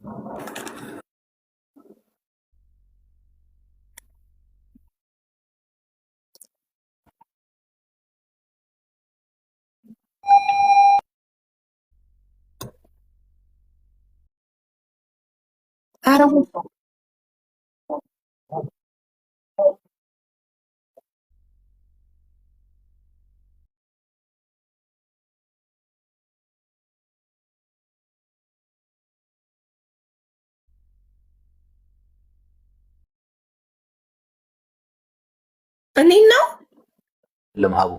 እኔ ነው ለማቡ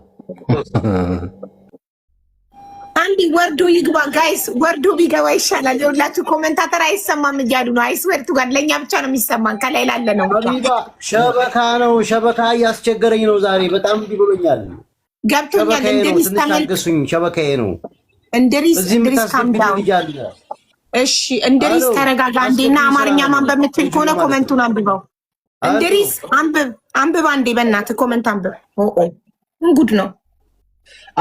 አንዲ ወርዶ ይግባ ጋይስ፣ ወርዶ ቢገባ ይሻላል። የሁላችሁ ኮሜንታተር አይሰማም እያሉ ነው። አይስወርቱ ጋር ለኛ ብቻ ነው የሚሰማን፣ ከላይ ላለ ነው። ሀቢባ ሸበካ ነው፣ ሸበካ እያስቸገረኝ ነው ዛሬ በጣም ቢብሎኛል። ገብቶኛል። እንድሪስ ተመልከቱኝ፣ ሸበካዬ ነው። እንድሪስ ካምዳው። እሺ እንድሪስ ተረጋጋ እንዴና አማርኛ ማን በምትል ከሆነ ኮሜንቱን አንብበው። እንድሪስ አንብብ አንዴ በእናትህ ኮሜንት አንብብ። እንጉድ ነው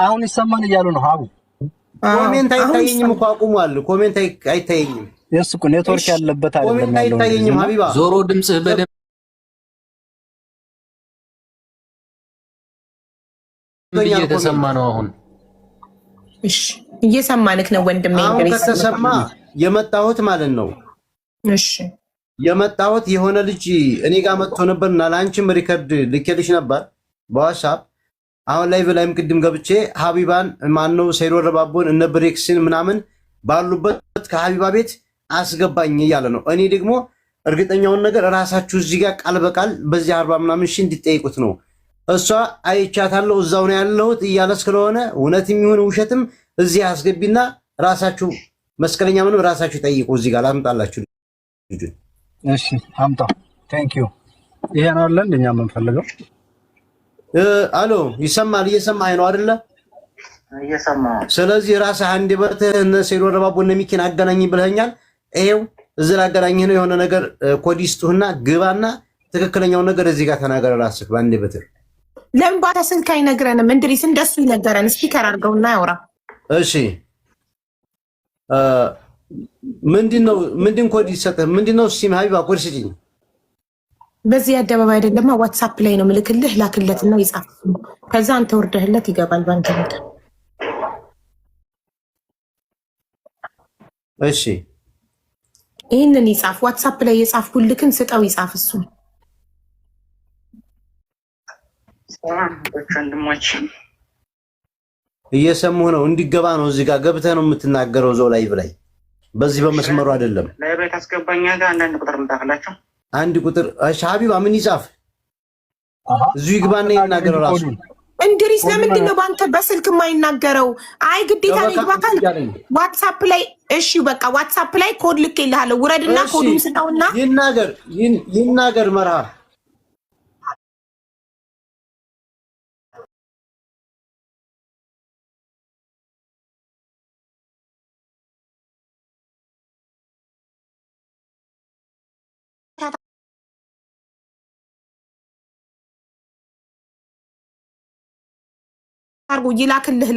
አሁን ይሰማን እያሉ ነው። ሀቡ ኮሜንት አይታየኝም እኮ አቁሟል። ኮሜንት አይታየኝም። የሱ እኮ ኔትወርክ ያለበት አይደለም ያለው። ኮሜንት አይታየኝም ሀቢባ። ዞሮ ድምጽህ በደምብ እየተሰማ ነው አሁን። እሺ እየሰማንክ ነው ወንድሜ። አሁን ከተሰማ የመጣሁት ማለት ነው። እሺ የመጣሁት የሆነ ልጅ እኔ ጋር መጥቶ ነበርና ላንቺም ሪከርድ ልኬልሽ ነበር በዋትስአፕ። አሁን ላይቭ ላይም ቅድም ገብቼ ሀቢባን ማነው ሰይዶ ረባቦን እነ ብሬክስን ምናምን ባሉበት ከሀቢባ ቤት አስገባኝ እያለ ነው። እኔ ደግሞ እርግጠኛውን ነገር ራሳችሁ እዚህ ጋር ቃል በቃል በዚህ 40 ምናምን ሺህ እንዲጠይቁት ነው። እሷ አይቻታለሁ እዛው ነው ያለሁት እያለ ስለሆነ እውነትም ይሁን ውሸትም እዚህ አስገቢና ራሳችሁ መስቀለኛ ምንም ራሳችሁ ጠይቁ። እዚህ ጋር ላምጣላችሁ ልጅ። እሺ አምጣው። ቴንክ ዩ። ይሄ ነው አይደል እንደኛ የምንፈልገው። አሎ ይሰማል? እየሰማኸኝ ነው አይደለ? እየሰማሁ። ስለዚህ ራስህ አንድ በርተህ እነ ሰይዶ ረባቦ እነ ሚኪን አገናኝ ብለኸኛል። ይሄው እዚህ ላገናኝህ ነው። የሆነ ነገር ኮዲስቱና ግባና ትክክለኛውን ነገር እዚህ ጋር ተናገረ ራስህ በአንድ በትር። ለምን ባታ ስልክ አይነግረንም? እንድሪስ እንደሱ ይነገረን። ስፒከር አድርገውና ያውራ። እሺ ምንድን ኮድ ይሰጥህ? ምንድነው? ሲም ሀቢባ ኮድ ስጪኝ። በዚህ አደባባይ አይደለም ዋትስአፕ ላይ ነው ምልክልህ። ላክለትና ይጻፍ። ከዛ አንተ ወርደህለት ይገባል ባንተ ቦታ። እሺ ይሄንን ይጻፍ። ዋትስአፕ ላይ የጻፍኩልክን ስጠው ይጻፍ። እሱ ወንድሞች እየሰሙህ ነው። እንዲገባ ነው። እዚህ ጋር ገብተህ ነው የምትናገረው። ዘው ላይቭ ላይ በዚህ በመስመሩ አይደለም። ላይቭ ላይ ታስገባኛ ጋር አንዳንድ ቁጥር ምታፈላችሁ። አንድ ቁጥር እሺ ሀቢባ ምን ይጻፍ? እዚሁ ይግባና ይናገር ራሱ። እንድሪስ ለምንድን ነው በአንተ በስልክ የማይናገረው? አይ ግዴታ ይግባታል ዋትስአፕ ላይ። እሺ በቃ ዋትስአፕ ላይ ኮድ ልኬልሃለሁ። ውረድና ኮዱን ስጠውና ይናገር መርሃ አርጎ ይላክልህ።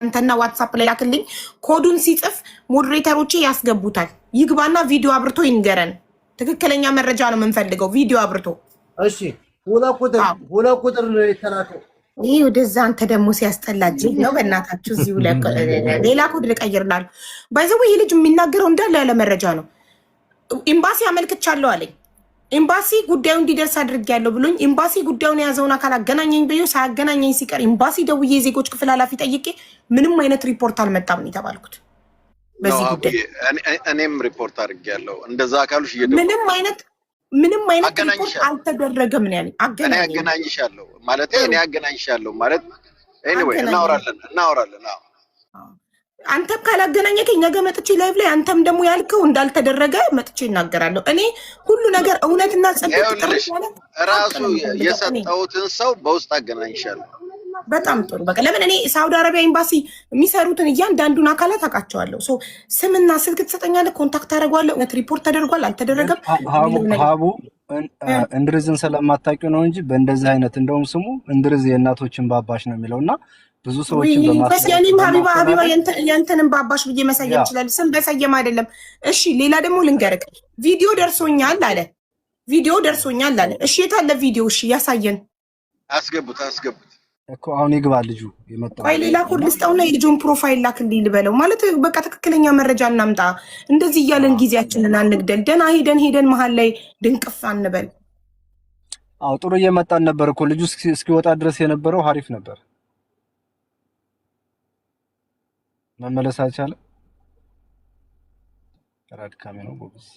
አንተና ዋትስአፕ ላይ ላክልኝ። ኮዱን ሲጽፍ ሞዴሬተሮቼ ያስገቡታል። ይግባና ቪዲዮ አብርቶ ይንገረን። ትክክለኛ መረጃ ነው የምንፈልገው። ቪዲዮ አብርቶ። እሺ ሁለት ቁጥር ነው የተላከው። ይህ ወደዛ አንተ ደግሞ ሲያስጠላጅ ነው። በእናታችሁ እዚሁ ሌላ ኮድ ልቀይርላሉ። ባይዘው ይህ ልጅ የሚናገረው እንዳለ ያለ መረጃ ነው። ኤምባሲ አመልክቻለሁ አለኝ። ኤምባሲ ጉዳዩ እንዲደርስ አድርጌያለሁ ብሎኝ ኤምባሲ ጉዳዩን የያዘውን አካል አገናኘኝ ብዬ ሳያገናኘኝ ሲቀር ኤምባሲ ደውዬ የዜጎች ክፍል ኃላፊ ጠይቄ ምንም አይነት ሪፖርት አልመጣም ነው የተባልኩት። በዚህ ጉዳይ እኔም ሪፖርት አድርጌያለሁ። እንደዛ አካሉሽ ምንም አይነት ሪፖርት አልተደረገም ነው ያለኝ። አገናኝሻለሁ ማለት እኔ አገናኝሻለሁ ማለት ኤኒዌይ እናወራለን። አንተም ካላገናኘከኝ ነገ መጥቼ ላይቭ ላይ አንተም ደግሞ ያልከው እንዳልተደረገ መጥቼ እናገራለሁ። እኔ ሁሉ ነገር እውነትና ጽድቅ ጥርት ማለት ራሱ የሰጠሁትን ሰው በውስጥ አገናኝሻለሁ። በጣም ጥሩ። በቃ ለምን እኔ ሳውዲ አረቢያ ኤምባሲ የሚሰሩትን እያንዳንዱን አካላት አውቃቸዋለሁ። ስምና ስልክ ትሰጠኛለህ፣ ኮንታክት አደርገዋለሁ። እውነት ሪፖርት ተደርጓል አልተደረገም? ሀቡ እንድርዝን ስለማታውቂው ነው እንጂ በእንደዚህ አይነት እንደውም ስሙ እንድርዝ የእናቶችን ባባሽ ነው የሚለው እና ብዙ ሰዎችን በስያኔም ሀቢባ ያንተንም ባባሽ ብዬ መሰየም ይችላል። ስም በሰየም አይደለም። እሺ ሌላ ደግሞ ልንገርክ፣ ቪዲዮ ደርሶኛል አለ። ቪዲዮ ደርሶኛል አለ። እሺ የታለ ቪዲዮ? እሺ ያሳየን። አስገቡት እኮ አሁን ይግባ ልጁ የመጣው። ቆይ ሌላ ኮድ ልስጠውና የልጁን ፕሮፋይል ላክልኝ ልበለው። ማለት በቃ ትክክለኛ መረጃ እናምጣ። እንደዚህ እያለን ጊዜያችንን አንግደል። ደና ሄደን መሀል ላይ ድንቅፍ አንበል። አው ጥሩ እየመጣን ነበር እኮ ልጁ እስኪወጣ ድረስ የነበረው ሀሪፍ ነበር። መመለስ አልቻለም። ራድካሜ ነው ጎብስ።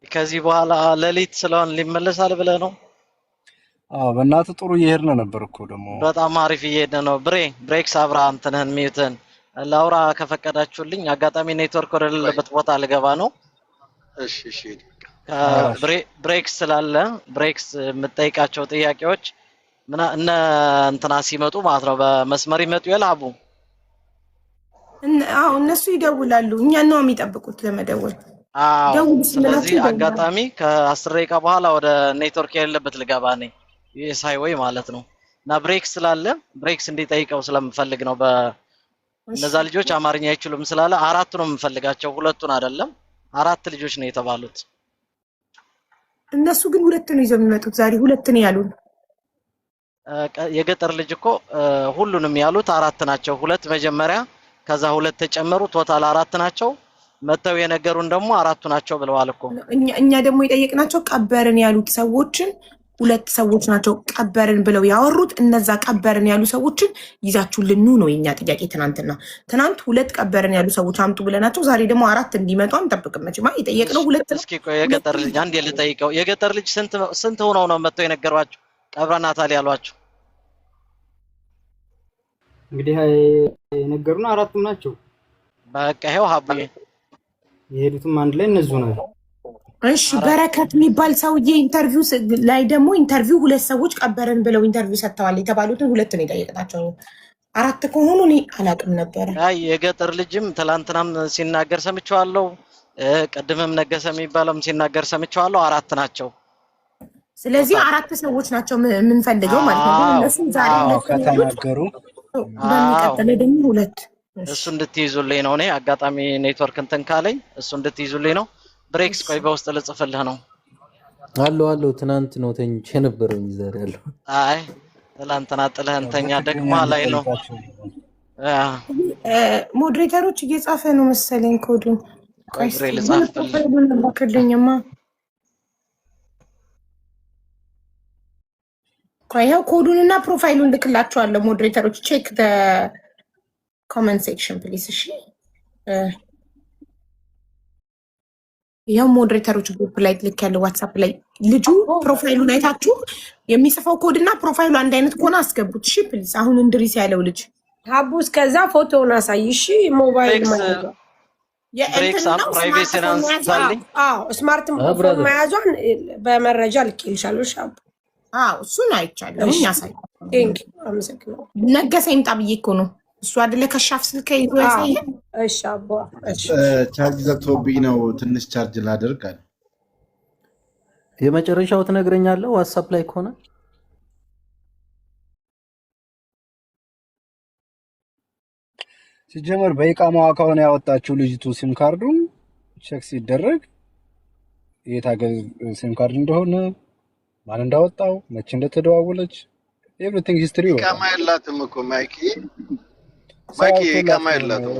ከዚህ በኋላ ሌሊት ስለሆነ ሊመለሳል ብለህ ነው? አዎ በእናትህ ጥሩ እየሄድን ነበር እኮ ደግሞ በጣም አሪፍ እየሄድን ነው። ብሬክስ አብራ እንትነን ሚዩትን ላውራ ከፈቀዳችሁልኝ። አጋጣሚ ኔትወርክ ወደሌለበት ቦታ ልገባ ነው። እሺ ብሬክስ ስላለ ብሬክስ የምጠይቃቸው ጥያቄዎች እነ እንትና ሲመጡ ማለት ነው በመስመር ይመጡ ይላቡ። አዎ እነሱ ይደውላሉ። እኛ ነው የሚጠብቁት ለመደወል። አዎ ስለዚህ አጋጣሚ ከ10 ደቂቃ በኋላ ወደ ኔትወርክ የሌለበት ልገባ ነኝ። የሳይ ወይ ማለት ነው። እና ብሬክስ ስላለ ብሬክስ እንዲጠይቀው ስለምፈልግ ነው። እነዛ ልጆች አማርኛ አይችሉም ስላለ አራቱ ነው የምፈልጋቸው፣ ሁለቱን አይደለም። 4 ልጆች ነው የተባሉት። እነሱ ግን 2 ነው ይዘው የሚመጡት። ዛሬ 2 ነው ያሉን። የገጠር ልጅ እኮ ሁሉንም ያሉት 4 ናቸው። 2 መጀመሪያ ከዛ 2 ተጨመሩ፣ ቶታል 4 ናቸው። መተው የነገሩን ደግሞ 4 ናቸው ብለዋል እኮ። እኛ ደግሞ የጠየቅናቸው ቀበርን ያሉት ሰዎችን 2 ሰዎች ናቸው ቀበርን ብለው ያወሩት። እነዛ ቀበርን ያሉ ሰዎችን ይዛችሁልን ኑ ነው የኛ ጥያቄ። ትናንት 2 ቀበርን ያሉ ሰዎች አምጡ ብለናቸው ዛሬ ደግሞ 4 እንዲመጡ አንጠብቅም። መቼም የጠየቅነው 2 ነው። እስኪ ቆይ የገጠር ልጅ አንዴ ልጠይቀው። የገጠር ልጅ ስንት ሆነው ነው መተው የነገሯቸው ቀብረናታል ያሏቸው? እንግዲህ የነገሩን 4 ናቸው። በቃ ይሄው ሀቡዬ የሄዱትም አንድ ላይ እነሱ ናቸው። እሺ በረከት የሚባል ሰውዬ ኢንተርቪው ላይ ደግሞ 2 ሰዎች ቀበርን ብለው ኢንተርቪው ሰጥተዋል የተባሉትን 2 ነው የጠየቅናቸው። 4 ከሆኑ እኔ አላውቅም ነበር። አይ የገጠር ልጅም ትላንትናም ሲናገር ሰምቼዋለሁ። ቀድመም ነገሰ የሚባለውም ሲናገር ሰምቼዋለሁ። 4 ናቸው። ስለዚህ 4 ሰዎች ናቸው የምንፈልገው ማለት ነው። እነሱ ዛሬ ከተናገሩ በሚቀጥለው ደግሞ 2 እሱ እንድትይዙልኝ ነው። እኔ አጋጣሚ ኔትወርክ እንትን ካለኝ እሱ እንድትይዙልኝ ነው። ብሬክስ ቆይ በውስጥ ልጽፍልህ ነው። አለው ትናንት ነው ተኝቼ ነበርኝ ዛሬ አለው። አይ ትላንትና ጥለህ እንተኛ ደግሞ ላይ ነው። ሞዴሬተሮች እየጻፈ ነው መሰለኝ ኮዱን። ቆይ ልጻፍልኝማ። ቆይ ያው ኮዱንና ፕሮፋይሉን ልክላችኋለሁ። ሞዴሬተሮች ቼክ ዘ ኮመንት ሴክሽን ፕሊዝ። እሺ ያው ሞዴሬተሮች ግሩፕ ላይ ልክ ያለው ዋትስአፕ ላይ ልጁ ፕሮፋይሉን አይታችሁ የሚጽፈው ኮድና ፕሮፋይሉ አንድ አይነት ከሆነ አስገቡት። እሺ ፕሊዝ። አሁን እንድሪስ ያለው ልጅ ሀቡ እስከዛ ፎቶውን አሳይ። እሺ ሞባይል ማለት ብሬክስ ፕራይቬሲ አንሳልኝ። ስማርት ፎን መያዟን በመረጃ ልኬልሻለሁ። እሺ ሀቡ እሱን አይቻለሁ። ያሳይ። ቴንክ ዩ አመሰግናለሁ። ነገሰ ይምጣ ብዬ እኮ ነው። እሱ አይደለ ከሻፍ ስልክ ይዞ ያሳየ። እሺ አባ ቻርጅ ዘግቶብኝ ነው ትንሽ ቻርጅ ላደርግ አለ። የመጨረሻው ትነግረኛለህ ዋትስአፕ ላይ ከሆነ ሲጀመር በኢቃማዋ ከሆነ ያወጣችው ልጅቱ ሲም ካርዱ ቼክ ሲደረግ የት ሀገር ሲም ካርድ እንደሆነ ማን እንዳወጣው መቼ እንደተደዋወለች ኤቭሪቲንግ ሂስትሪ ነው። ኢቃማ የላትም እኮ ማይኪ ኢቃማ የላትም።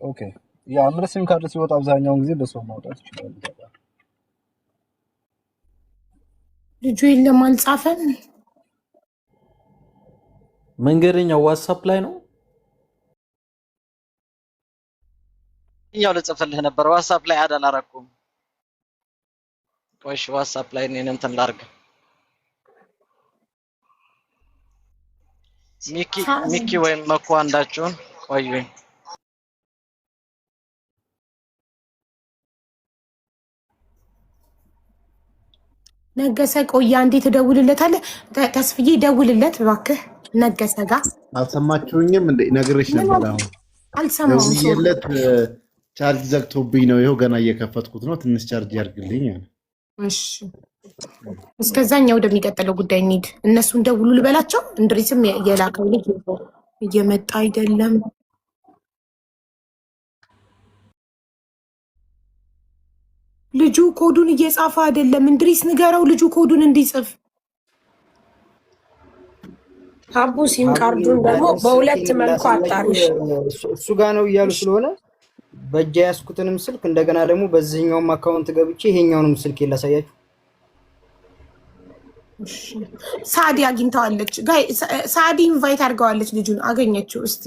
ኦኬ ያ ምን ሲም ካርድ ሲወጣ አብዛኛውን ጊዜ በሰው ማውጣት ይችላል። ልጁ የለም አልጻፈም። መንገደኛው ዋትስአፕ ላይ ነው። ያው ልጽፍልህ ነበር ዋትስአፕ ላይ አላረኩም። ቆይሽ ዋትስአፕ ላይ እኔን እንትን ላድርግ። ሚኪ ወይም መኩ አንዳችሁን ቆዩኝ። ነገሰ ቆያ እንዴት ትደውልለታለህ? ተስፍዬ ደውልለት እባክህ ነገሰ ጋር። አልሰማችሁኝም እንዴ? ነግሬሽ ነበር። አሁን አልሰማሁም። ደውዬለት ቻርጅ ዘግቶብኝ ነው። ይኸው ገና እየከፈትኩት ነው። ትንሽ ቻርጅ ያርግልኝ አለ። እሺ እስከዛኛው ወደሚቀጥለው ጉዳይ እንሂድ። እነሱን ደውሉ ልበላቸው። እንድሪስም የላከው ልጅ እየመጣ አይደለም። ልጁ ኮዱን እየጻፈ አይደለም። እንድሪስ ንገረው ልጁ ኮዱን እንዲጽፍ። አቡ ሲም ካርዱን ደግሞ በሁለት መልኩ አጣሪሽ እሱ ጋር ነው እያሉ ስለሆነ በእጅ ያስኩትንም ስልክ እንደገና ደግሞ በዚህኛውም አካውንት ገብቼ ይሄኛውንም ስልክ ላሳያችሁ። ሳዲ አግኝታዋለች። ጋይ ሳዲ ኢንቫይት አድርገዋለች። ልጁን አገኘችው። እስቲ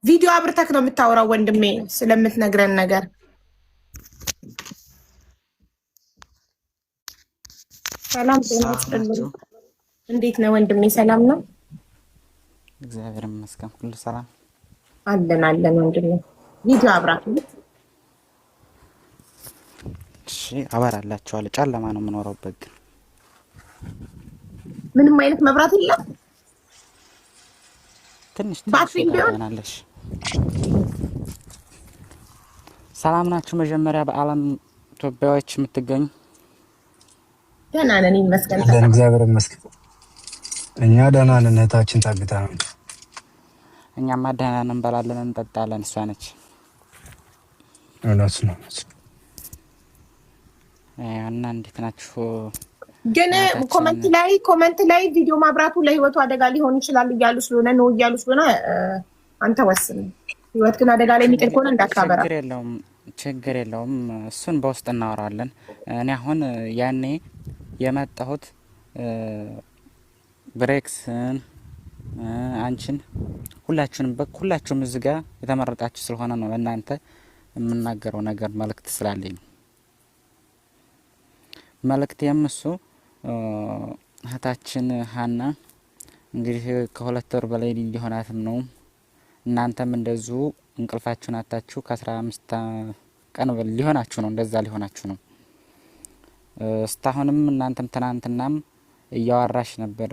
ቪዲዮ አብርተክ ነው የምታወራው ወንድሜ ስለምትነግረን ነገር። ሰላም ጤና ይስጥልኝ። እንዴት ነው ወንድሜ? ሰላም ነው? እግዚአብሔር ይመስገን ሁሉ ሰላም አለን አለን ወንድሜ። ቪዲዮ አብራክ። እሺ አበራላችኋለሁ። ጨለማ ነው የምኖረው በግ ምንም አይነት መብራት የለም። ትንሽ ባትሪ ትሆናለሽ። ሰላም ናችሁ? መጀመሪያ በአለም ኢትዮጵያዎች የምትገኙ ደህና ነን ይመስገን። እግዚአብሔር ይመስገን እኛ ደህና ነን። እህታችን ታግታ ነው። እኛማ ደህና ነን፣ እንበላለን እንጠጣለን። እሷ ነች እውነት ነው። እና እንዴት ናችሁ? ግን ኮመንት ላይ ቪዲዮ ማብራቱ ለህይወቱ አደጋ ሊሆን ይችላል እያሉ ስለሆነ ነው እያሉ ስለሆነ አንተ ወስን። ህይወት ግን አደጋ ላይ የሚጥል ከሆነ እንዳታበራ። ችግር የለውም። እሱን በውስጥ እናወራለን። እኔ አሁን ያኔ የመጣሁት ብሬክስን አንቺን ሁላችሁም እዚህ ጋር የተመረጣችሁ ስለሆነ ነው ለእናንተ የምናገረው ነገር መልእክት ስላለኝ መልእክት የምሱ እህታችን ሀና እንግዲህ ከሁለት ወር በላይ ሊሆናትም ነው። እናንተም እንደዚሁ እንቅልፋችሁን አታችሁ ከ15 ቀን ሊሆናችሁ ነው። እንደዛ ሊሆናችሁ ነው። እስካሁንም እናንተም ትናንትናም እያወራሽ ነበር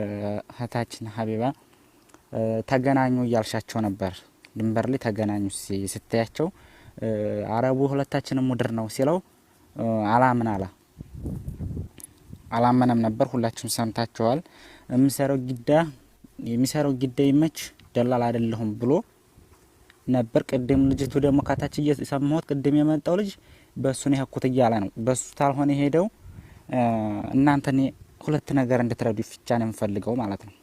እህታችን ሀቢባ ተገናኙ እያልሻቸው ነበር። ድንበር ላይ ተገናኙ ስትያቸው አረቡ ሁለታችንም ሙድር ነው ሲለው አላመነም ነበር። ሁላችሁም ሰምታችኋል። የሚሰራው ጊዳ ይመች ደላላ አይደለሁም ብሎ ነበር። ቅድም ልጅቱ ደግሞ ካታች እየሰማሁት ቅድም የመጣው ልጅ በሱ ነው ያኩት እያለ ነው። በሱ ታልሆነ ሄደው እናንተ ሁለት ነገር እንድትረዱ ፍቻ ነው የምፈልገው ማለት ነው።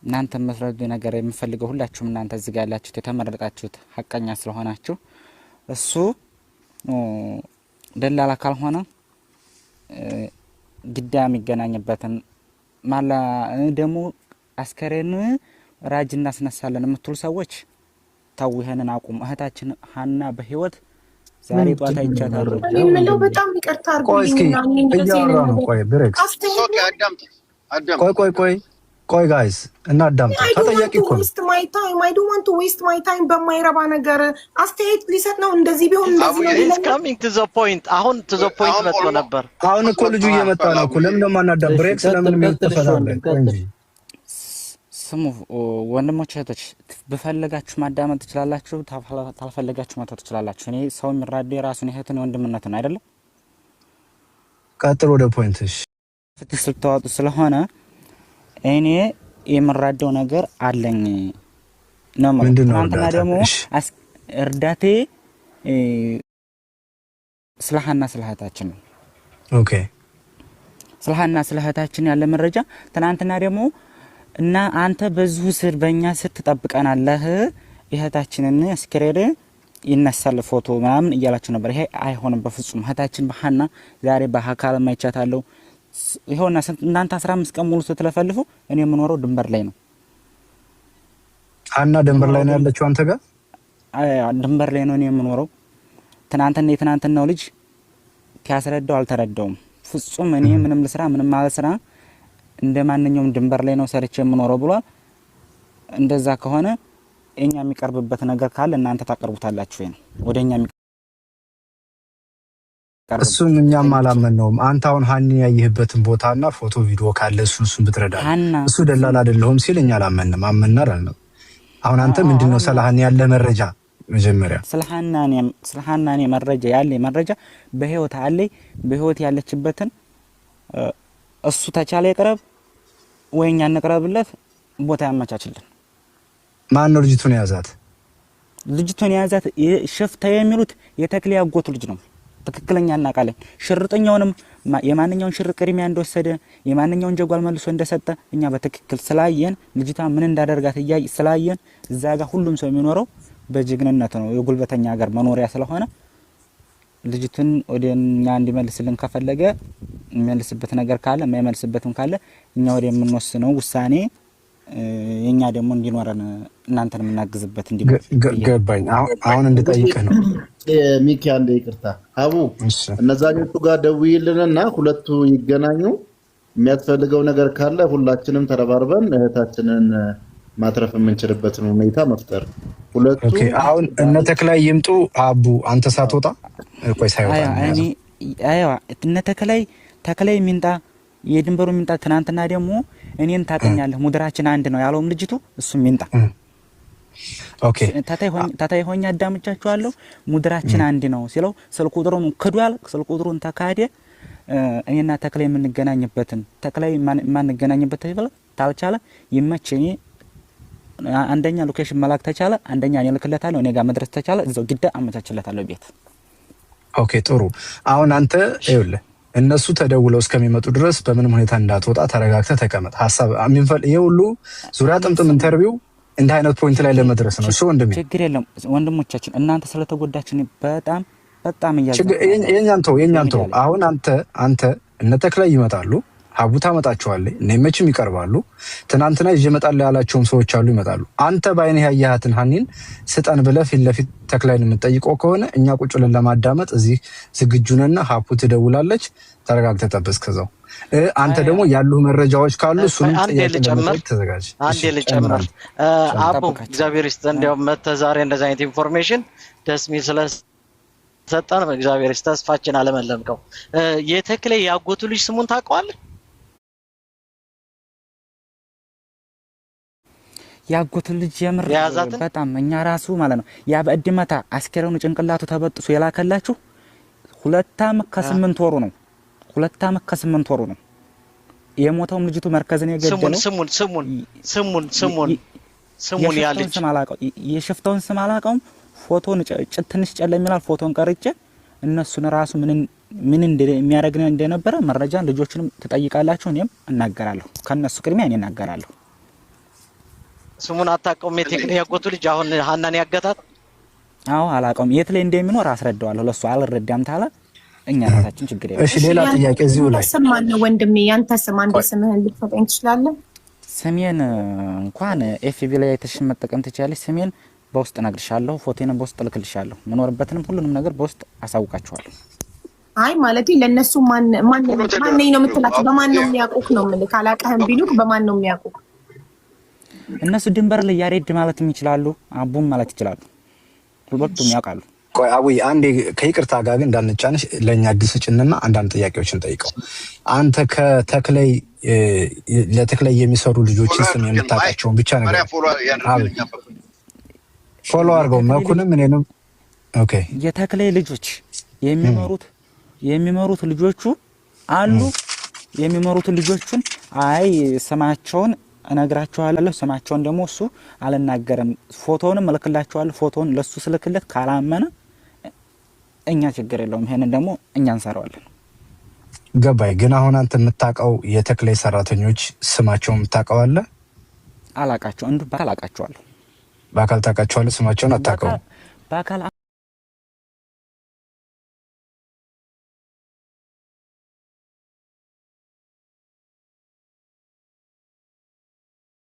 እናንተ መስረዱ ነገር የምፈልገው ሁላችሁም እናንተ እዚህ ጋር ያላችሁት የተመረጣችሁት ሐቀኛ ስለሆናችሁ እሱ ደላላ ካልሆነ ግዳ የሚገናኝበትን ማላ ደግሞ አስከሬን ራጅ እናስነሳለን የምትሉ ሰዎች ታው ይሄንን አቁም። እህታችን ሀና በህይወት ዛሬ ጧት አይቻታለሁ። ምንለው በጣም ይቅርታ አድርጉልኝ። ቆይ ብሬክስ ቆይ ጋይስ እና አዳምጡ። ተጠያቂ እኮ ዌስት ማይ ታይም አይ ዶንት ዋንት ቱ ዌስት ማይ ታይም በማይረባ ነገር አስተያየት ሊሰጥ ነው። እንደዚህ ቢሆን እንደዚህ ነው ኢትስ ካሚንግ ቱ ዘ ፖይንት። አሁን ቱ ዘ ፖይንት መጥቶ ነበር። አሁን እኮ ልጁ እየመጣ ነው እኮ። ለምን ደማ እናዳም ብሬክስ ለምን የሚተፈታለን እንጂ ስሙ ወንድሞች እህቶች፣ በፈለጋችሁ ማዳመጥ ትችላላችሁ፣ ታልፈለጋችሁ መተው ትችላላችሁ። እኔ ሰው የሚራደው የራሱን እህቱን ወንድምነቱን አይደለም። ቀጥሎ ወደ ፖይንትሽ ስትወጡ ስለሆነ እኔ የምራደው ነገር አለኝ ነው ማለት ነው። አንተና ደግሞ እርዳቴ ስለሃና ስለሃታችን ነው። ኦኬ ስለሃና ስለሃታችን ያለ መረጃ ትናንትና ደግሞ እና አንተ በዚሁ ስር በእኛ ስር ትጠብቀናለህ እህታችንን አስከሬን ይነሳል ፎቶ ምናምን እያላችሁ ነበር። ይሄ አይሆንም በፍጹም። እህታችን በሃና ዛሬ በአካል ማይቻታለሁ። ይሄውና እናንተ 15 ቀን ሙሉ ስትለፈልፉ እኔ የምኖረው ድንበር ላይ ነው። ሀና ድንበር ላይ ነው ያለችው አንተ ጋር? ድንበር ላይ ነው እኔ የምኖረው። ትናንትናው ልጅ ያስረዳው አልተረዳውም ፍጹም። እኔ ምንም ልስራ ምንም ማለት ስራ እንደማንኛውም ድንበር ላይ ነው ሰርቼ የምኖረው ብሏል። እንደዛ ከሆነ እኛ የሚቀርብበት ነገር ካለ እናንተ ታቀርቡታላችሁ ወይ ነው ወደኛ እሱም እኛም አላመነውም። አንተ አሁን ሀኒ ያየህበትን ቦታና ፎቶ ቪዲዮ ካለ እሱን ብትረዳ እሱ ደላላ አይደለሁም ሲል እኛ አላመንም። አመናር አልነው። አሁን አንተ ምንድነው ስለሃኒ ያለ መረጃ? መጀመሪያ ስለሃናኔ መረጃ ያለ መረጃ በህይወት አለ። በህይወት ያለችበትን እሱ ተቻለ ይቀርብ ወይኛ እንቀርብለት። ቦታ ያመቻችልን። ማን ነው ልጅቱን የያዛት? ልጅቱን የያዛት ሽፍታ የሚሉት የተክሌ ያጎቱ ልጅ ነው። ትክክለኛ እናውቃለን። ሽርጠኛውንም የማንኛውን ሽር ቅድሚያ እንደወሰደ የማንኛውን ጀጓል መልሶ እንደሰጠ እኛ በትክክል ስላየን ልጅቷ ምን እንዳደርጋት ስላየን እዛ ጋር ሁሉም ሰው የሚኖረው በጀግንነት ነው። የጉልበተኛ ሀገር መኖሪያ ስለሆነ ልጅቱን ወደኛ እንዲመልስልን ከፈለገ የሚመልስበት ነገር ካለ የማይመልስበትም ካለ እኛ ወደ የምንወስነው ውሳኔ የኛ ደግሞ እንዲኖረን እናንተን የምናግዝበት ገባኝ። አሁን እንድጠይቅህ ነው ሚኪ። አንዴ ይቅርታ አቡ፣ እነዛኞቹ ጋር ደውይልንና ሁለቱ ይገናኙ። የሚያስፈልገው ነገር ካለ ሁላችንም ተረባርበን እህታችንን ማትረፍ የምንችልበትን ሁኔታ መፍጠር። ሁለቱ አሁን እነ ተክላይ ይምጡ። አቡ አንተ ሳትወጣ ቆይ ሳይወጣ እነ ተክላይ ሚንጣ የድንበሩ ሚንጣ። ትናንትና ደግሞ እኔን ታቀኛለህ ሙድራችን አንድ ነው ያለውም ልጅቱ እሱ ሚንጣ። ኦኬ ታታይ ሆኛ አዳምጫቸዋለሁ። ሙድራችን አንድ ነው ሲለው ስልክ ቁጥሩን ክዷል። ስልክ ቁጥሩን ተካደ። እኔና ተክላይ የምንገናኝበትን ተክላይ ማንገናኝበት ይበል ታልቻለ ይመቸኝ። አንደኛ ሎኬሽን መላክ ተቻለ፣ አንደኛ እኔ ልክለታለሁ። እኔ ጋር መድረስ ተቻለ እዛው ግዳ አመቻችለታለሁ ቤት። ኦኬ ጥሩ። አሁን አንተ ይኸውልህ እነሱ ተደውለው እስከሚመጡ ድረስ በምንም ሁኔታ እንዳትወጣ ተረጋግተህ ተቀመጥ። ሐሳብ ይሄ ሁሉ ዙሪያ ጥምጥም ኢንተርቪው እንደ አይነት ፖይንት ላይ ለመድረስ ነው። እሺ ወንድሜ፣ ችግር የለም ወንድሞቻችን፣ እናንተ ስለተጎዳችን በጣም የኛን ተው። አሁን አንተ እነ ተክላይ ይመጣሉ፣ ሀቡ ታመጣቸዋለህ፣ እነመችም ይቀርባሉ። ትናንትና ይዤ እመጣለሁ ያላቸውም ሰዎች አሉ፣ ይመጣሉ። አንተ ባይነህ ያያሃትን ሀኒን ስጠን ብለህ ፊት ለፊት ተክላይን የምትጠይቀው ከሆነ እኛ ቁጭ ብለን ለማዳመጥ እዚህ ዝግጁ ነን። ሀቡ ትደውላለች፣ ተረጋግተህ ጠብቅ። ከዛው አንተ ደግሞ ያሉ መረጃዎች ካሉ እሱን ተዘጋጅ። አንዴ ልጨምር። አቡ እግዚአብሔር ይስጥ። እንዲያው መተህ ዛሬ እንደዚህ አይነት ኢንፎርሜሽን ደስ የሚል ስለሰጠን እግዚአብሔር ይስጥ። ተስፋችን አለመለምከው። የተክሌ ያጎቱ ልጅ ስሙን ታውቀዋለህ? ያጎቱ ልጅ የምር በጣም እኛ ራሱ ማለት ነው ያ በእድመታ አስከሬኑ ጭንቅላቱ ተበጥሶ የላከላችሁ 2 ዓመት ከ8 ወሩ ነው። 2 ዓመት ከ8 ወሩ ነው የሞተውም ልጅቱ መርከዝን የገደለው። ስሙን ያለች ስም አላውቀው፣ የሽፍታውን ስም አላውቀውም። ፎቶን ትንሽ ጨለም ይላል። ፎቶን ቀርጬ እነሱን ራሱ ምን እንደሚያደርግ እንደነበረ መረጃን ልጆችንም ትጠይቃላችሁ፣ እኔም እናገራለሁ። ከነሱ ቅድሚያ እኔ እናገራለሁ። ስሙን አታውቀውም? የቴክኒክ ያጎቱ ልጅ አሁን ሀናን ያገታት? አዎ አላውቀውም። የት ላይ እንደሚኖር አስረዳዋለሁ። ለሱ አልረዳም ታለ እኛ ራሳችን ችግር የለም። እሺ ሌላ ጥያቄ እዚሁ ላይ ሰማን ነው ወንድሜ፣ ያንተ ስም አንዴ ስምህን ልትሰጠኝ ትችላለህ? ስሜን እንኳን ኤፍቢ ላይ አይተሽ መጠቀም ትችላለሽ። ስሜን በውስጥ እነግርሻለሁ፣ ፎቶዬን በውስጥ እልክልሻለሁ። መኖርበትንም ሁሉንም ነገር በውስጥ አሳውቃቸዋለሁ። አይ ማለት ለነሱ ማን ነው የምትላቸው? በማን ነው የሚያውቁክ ነው የምልህ። ካላቀህም ቢሉክ በማን ነው የሚያውቁክ? እነሱ ድንበር ላይ ያሬድ ማለት ይችላሉ፣ አቡም ማለት ይችላሉ። ሁለቱም ያውቃሉ። ቆይ አቡይ አንዴ ከይቅርታ ጋር ግን እንዳንጫነሽ ለኛ አዲስ ጭንና አንዳንድ ጥያቄዎችን ጠይቀው። አንተ ለተክላይ የሚሰሩ ልጆችን ስም የምታውቃቸውን ብቻ ነገር ፎሎ አድርገው መኩንም እኔንም። ኦኬ የተክላይ ልጆች የሚመሩት ልጆቹ አሉ። የሚመሩት ልጆቹን አይ ስማቸውን እነግራቸዋለሁ። ስማቸውን ደግሞ እሱ አልናገርም። ፎቶውንም እልክላቸዋለሁ። ፎቶውን ለሱ ስልክለት ካላመነ እኛ ችግር የለውም። ይሄንን ደግሞ እኛ እንሰራዋለን። ገባይ። ግን አሁን አንተ የምታውቀው የተክላይ ሰራተኞች ስማቸውን የምታውቀው አለ? አላውቃቸው። በአካል አውቃቸዋለሁ። በአካል ታውቃቸዋለህ? ስማቸውን አታውቀውም? በአካል